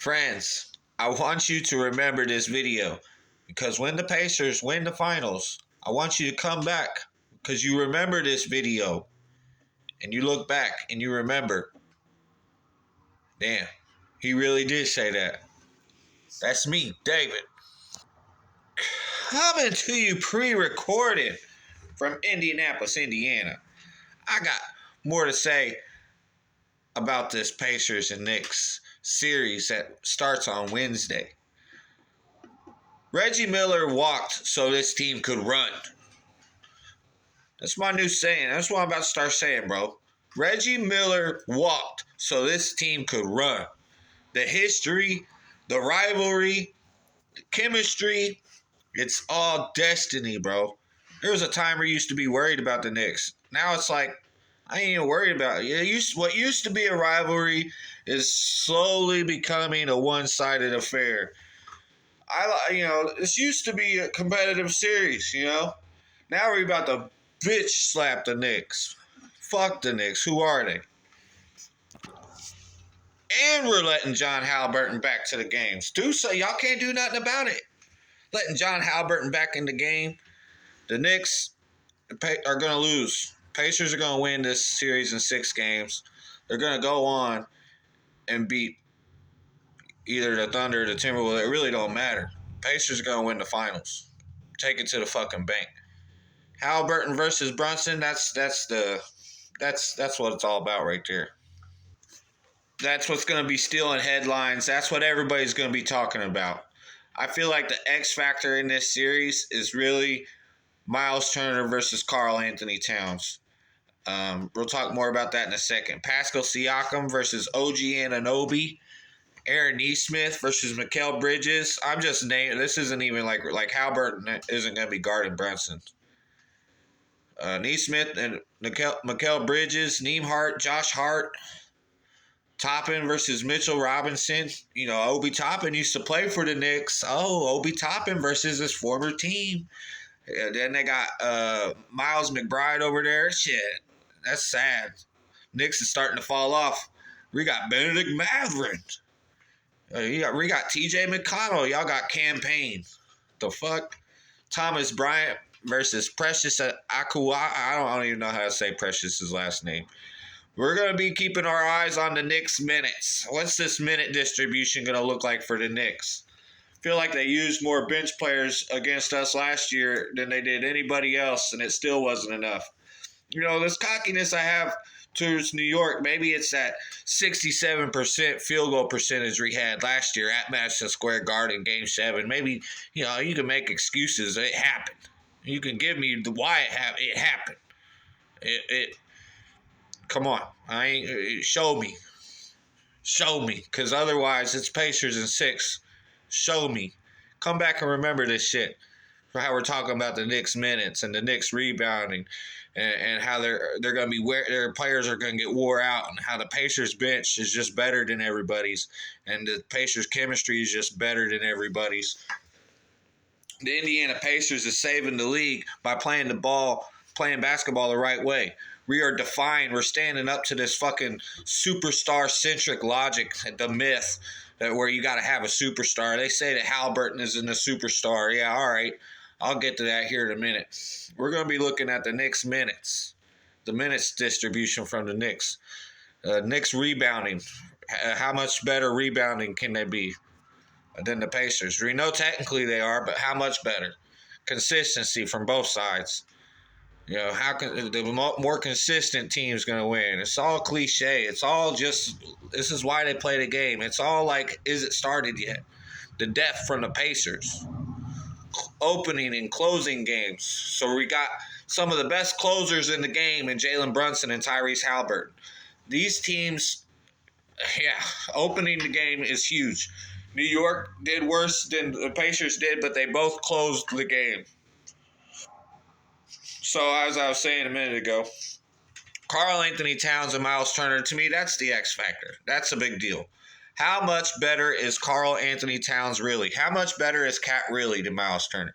Friends, I want you to remember this video because when the Pacers win the finals, I want you to come back because you remember this video and you look back and you remember, damn, he really did say that. That's me, David. Coming to you pre-recorded from Indianapolis, Indiana. I got more to say about this Pacers and Knicks series that starts on Wednesday. Reggie Miller walked so this team could run. That's my new saying. That's what I'm about to start saying, bro. Reggie Miller walked so this team could run. The history, the rivalry, the chemistry, it's all destiny, bro. There was a time where you used to be worried about the Knicks. Now it's like, I ain't even worried about it. What used to be a rivalry is slowly becoming a one-sided affair. This used to be a competitive series, Now we're about to bitch slap the Knicks. Fuck the Knicks. Who are they? And we're letting John Halliburton back to the games. Do so. Y'all can't do nothing about it. Letting John Halliburton back in the game. The Knicks are going to lose. Pacers are going to win this series in 6 games. They're going to go on and beat either the Thunder or the Timberwolves. It really don't matter. Pacers are going to win the finals. Take it to the fucking bank. Halliburton versus Brunson, that's what it's all about right there. That's what's going to be stealing headlines. That's what everybody's going to be talking about. I feel like the X factor in this series is really Miles Turner versus Karl Anthony Towns. We'll talk more about that in a second. Pascal Siakam versus OG Anunoby. Aaron Nesmith versus Mikal Bridges. I'm just naming. This isn't even like Halliburton isn't going to be guarding Brunson. Nesmith and Mikal Bridges, Nembhard, Josh Hart. Toppin versus Mitchell Robinson. Obi Toppin used to play for the Knicks. Oh, Obi Toppin versus his former team. And then they got Miles McBride over there. Shit, that's sad. Knicks is starting to fall off. We got Benedict Mathurin. We got TJ McConnell. Y'all got Campaign. The fuck? Thomas Bryant versus Precious Achiuwa. I don't even know how to say Precious's last name. We're going to be keeping our eyes on the Knicks minutes. What's this minute distribution going to look like for the Knicks? I feel like they used more bench players against us last year than they did anybody else, and it still wasn't enough. This cockiness I have towards New York, maybe it's that 67% field goal percentage we had last year at Madison Square Garden, Game 7. Maybe, you can make excuses. It happened. You can give me why it happened. Come on. Show me. Show me. Because otherwise, it's Pacers in 6. Show me. Come back and remember this shit. For how we're talking about the Knicks minutes and the Knicks rebounding and how they're going to be their players are going to get wore out and how the Pacers bench is just better than everybody's and the Pacers chemistry is just better than everybody's. The Indiana Pacers is saving the league by playing basketball the right way. We are defined. We're standing up to this fucking superstar-centric logic, the myth that where you got to have a superstar. They say that Halliburton isn't a superstar. Yeah, all right. I'll get to that here in a minute. We're going to be looking at the Knicks minutes, the minutes distribution from the Knicks. Knicks rebounding. How much better rebounding can they be than the Pacers? We know technically they are, but how much better? Consistency from both sides. How can the more consistent team's going to win? It's all cliche. It's all just, this is why they play the game. It's all like, is it started yet? The depth from the Pacers. Opening and closing games. So we got some of the best closers in the game in Jalen Brunson and Tyrese Halliburton. These teams, opening the game is huge. New York did worse than the Pacers did, but they both closed the game. So, as I was saying a minute ago, Karl Anthony Towns and Miles Turner, to me, that's the X factor. That's a big deal. How much better is Karl Anthony Towns really? How much better is Cat really than Miles Turner?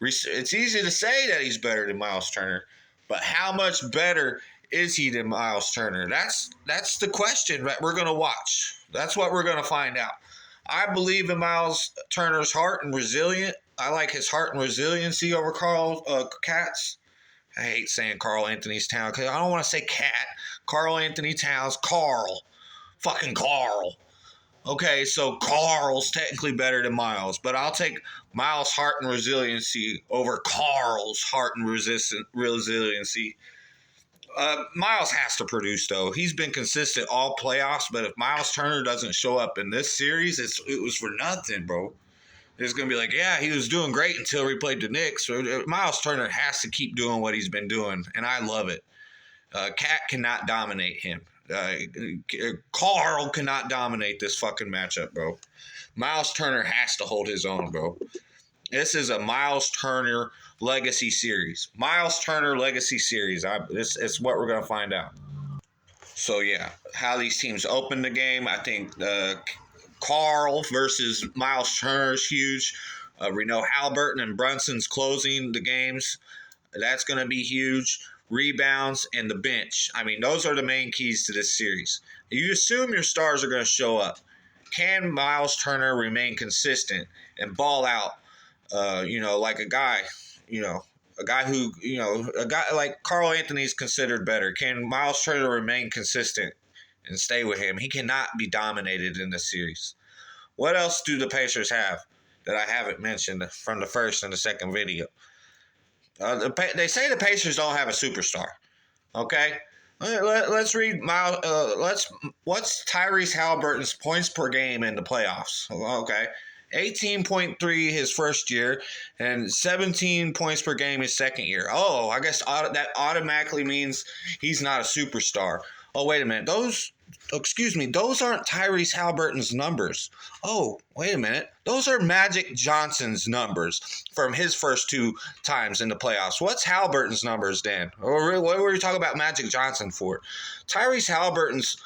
It's easy to say that he's better than Miles Turner, but how much better is he than Miles Turner? That's the question that we're going to watch. That's what we're going to find out. I believe in Miles Turner's heart and resilient. I like his heart and resiliency over Carl Katz. I hate saying Carl Anthony's Towns because I don't want to say Cat. Carl Anthony Towns. Carl. Fucking Carl. Okay, so Carl's technically better than Miles, but I'll take Miles' heart and resiliency over Carl's heart and resiliency. Miles has to produce, though. He's been consistent all playoffs, but if Miles Turner doesn't show up in this series, it was for nothing, bro. It's going to be like, yeah, he was doing great until we played the Knicks. Miles Turner has to keep doing what he's been doing, and I love it. Cat cannot dominate him. Carl cannot dominate this fucking matchup, bro. Miles Turner has to hold his own, bro. This is a Miles Turner legacy series. Miles Turner legacy series. It's what we're going to find out. So, yeah, how these teams open the game, I think Carl versus Miles Turner is huge. We know Haliburton and Brunson's closing the games. That's going to be huge. Rebounds and the bench. I mean, those are the main keys to this series. You assume your stars are going to show up. Can Miles Turner remain consistent and ball out, like a guy like Carl Anthony's considered better? Can Miles Turner remain consistent and stay with him? He cannot be dominated in this series. What else do the Pacers have that I haven't mentioned from the first and the second video? They say the Pacers don't have a superstar. Okay, let's read what's Tyrese Haliburton's points per game in the playoffs? Okay, 18.3 his first year and 17 points per game his second year. Oh, I guess that automatically means he's not a superstar. Oh, wait a minute. Those aren't Tyrese Haliburton's numbers. Oh, wait a minute. Those are Magic Johnson's numbers from his first two times in the playoffs. What's Haliburton's numbers, Dan? Or what were you talking about Magic Johnson for? Tyrese Haliburton's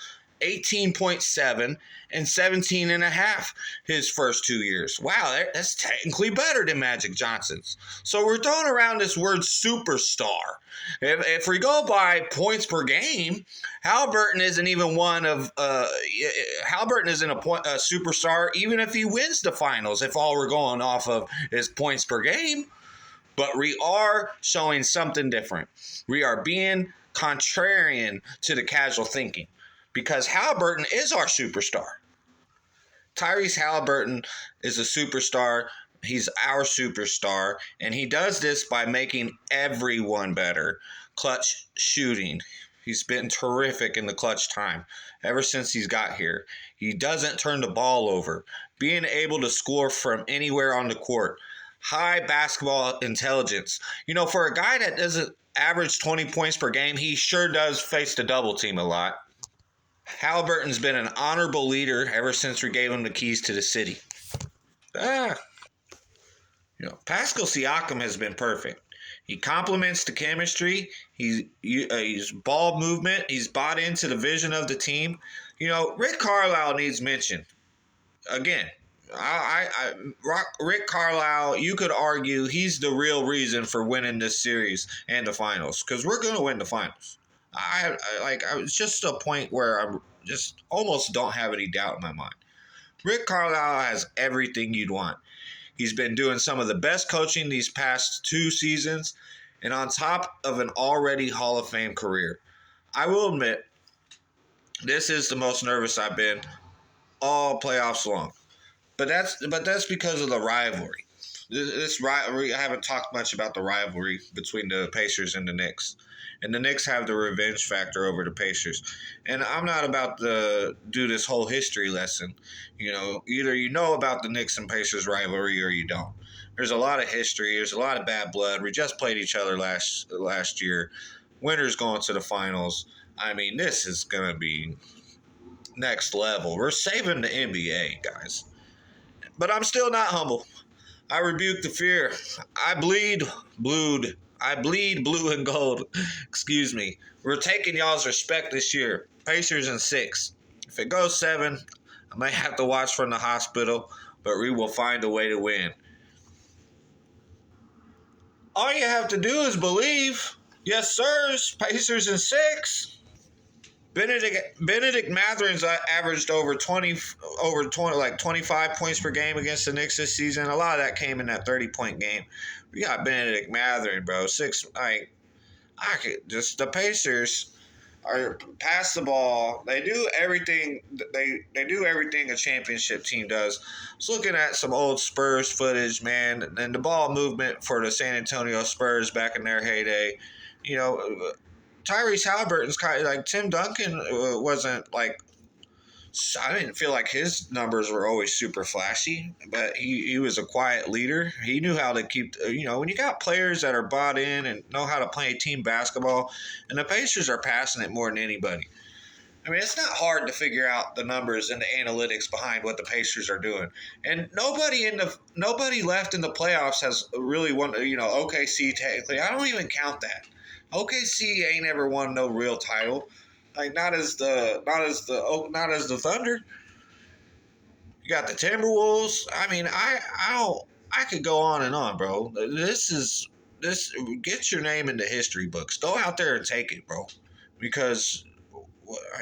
18.7 and 17.5 his first 2 years. Wow, that's technically better than Magic Johnson's. So we're throwing around this word superstar. If we go by points per game, Haliburton isn't even Haliburton isn't a superstar even if he wins the finals, if all we're going off of is points per game. But we are showing something different. We are being contrarian to the casual thinking, because Haliburton is our superstar. Tyrese Haliburton is a superstar. He's our superstar, and he does this by making everyone better. Clutch shooting. He's been terrific in the clutch time ever since he's got here. He doesn't turn the ball over. Being able to score from anywhere on the court. High basketball intelligence. For a guy that doesn't average 20 points per game, he sure does face the double team a lot. Haliburton's been an honorable leader ever since we gave him the keys to the city. Pascal Siakam has been perfect. He complements the chemistry. He's ball movement. He's bought into the vision of the team. Rick Carlisle needs mention. Again, Rick Carlisle, you could argue he's the real reason for winning this series and the finals, because we're going to win the finals. It's just a point where I just almost don't have any doubt in my mind. Rick Carlisle has everything you'd want. He's been doing some of the best coaching these past 2 seasons, and on top of an already Hall of Fame career. I will admit, this is the most nervous I've been all playoffs long. But that's because of the rivalry. This rivalry, I haven't talked much about the rivalry between the Pacers and the Knicks. And the Knicks have the revenge factor over the Pacers. And I'm not about to do this whole history lesson. Either you know about the Knicks and Pacers rivalry or you don't. There's a lot of history. There's a lot of bad blood. We just played each other last year. Winners going to the finals. I mean, this is going to be next level. We're saving the NBA, guys. But I'm still not humble. I rebuke the fear. I bleed blue and gold. Excuse me. We're taking y'all's respect this year. Pacers in 6. If it goes 7, I might have to watch from the hospital, but we will find a way to win. All you have to do is believe. Yes, sirs. Pacers in 6. Benedict Mathurin's averaged over 20, like 25 points per game against the Knicks this season. A lot of that came in that 30-point game. We got Benedict Mathurin, bro. I could just the Pacers are pass the ball. They do everything. They do everything a championship team does. I was looking at some old Spurs footage, man, and the ball movement for the San Antonio Spurs back in their heyday. You know, Tyrese Halliburton's kind of like Tim Duncan wasn't like. I didn't feel like his numbers were always super flashy, but he was a quiet leader. He knew how to keep, when you got players that are bought in and know how to play team basketball, and the Pacers are passing it more than anybody. I mean, it's not hard to figure out the numbers and the analytics behind what the Pacers are doing. And nobody left in the playoffs has really won, OKC technically. I don't even count that. OKC ain't ever won no real title. Like not as the Thunder. You got the Timberwolves. I mean, I could go on and on, bro. This get your name in the history books. Go out there and take it, bro. Because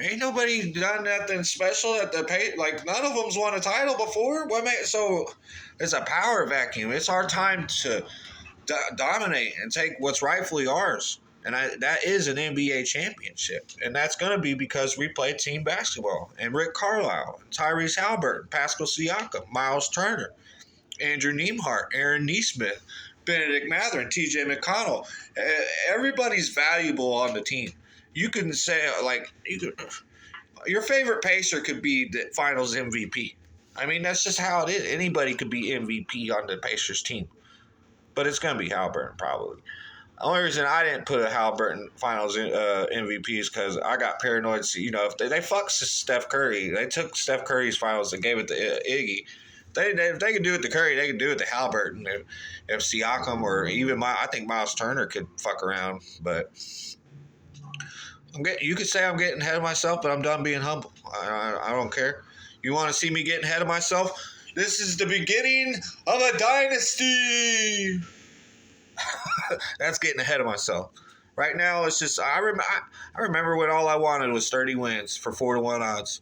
ain't nobody done nothing special at the pay. Like none of them's won a title before. So it's a power vacuum. It's our time to dominate and take what's rightfully ours. And that is an NBA championship. And that's going to be because we play team basketball. And Rick Carlisle, Tyrese Halliburton, Pascal Siakam, Miles Turner, Andrew Nembhard, Aaron Nesmith, Benedict Mathurin, TJ McConnell. Everybody's valuable on the team. You can say, your favorite Pacer could be the finals MVP. I mean, that's just how it is. Anybody could be MVP on the Pacers team. But it's going to be Halliburton, probably. The only reason I didn't put a Halliburton Finals MVP is because I got paranoid. If they fucked Steph Curry, they took Steph Curry's Finals and gave it to Iggy. If they can do it to Curry, they can do it to Halliburton. If Siakam or even I think Miles Turner could fuck around. But you could say I'm getting ahead of myself, but I'm done being humble. I don't care. You want to see me getting ahead of myself? This is the beginning of a dynasty. That's getting ahead of myself. Right now, it's just I remember when all I wanted was 30 wins for 4-1 odds.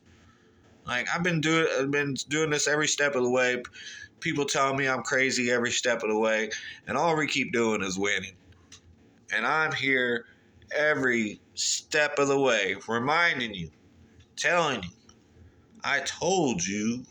Like I've been doing this every step of the way. People tell me I'm crazy every step of the way, and all we keep doing is winning. And I'm here every step of the way, reminding you, telling you, I told you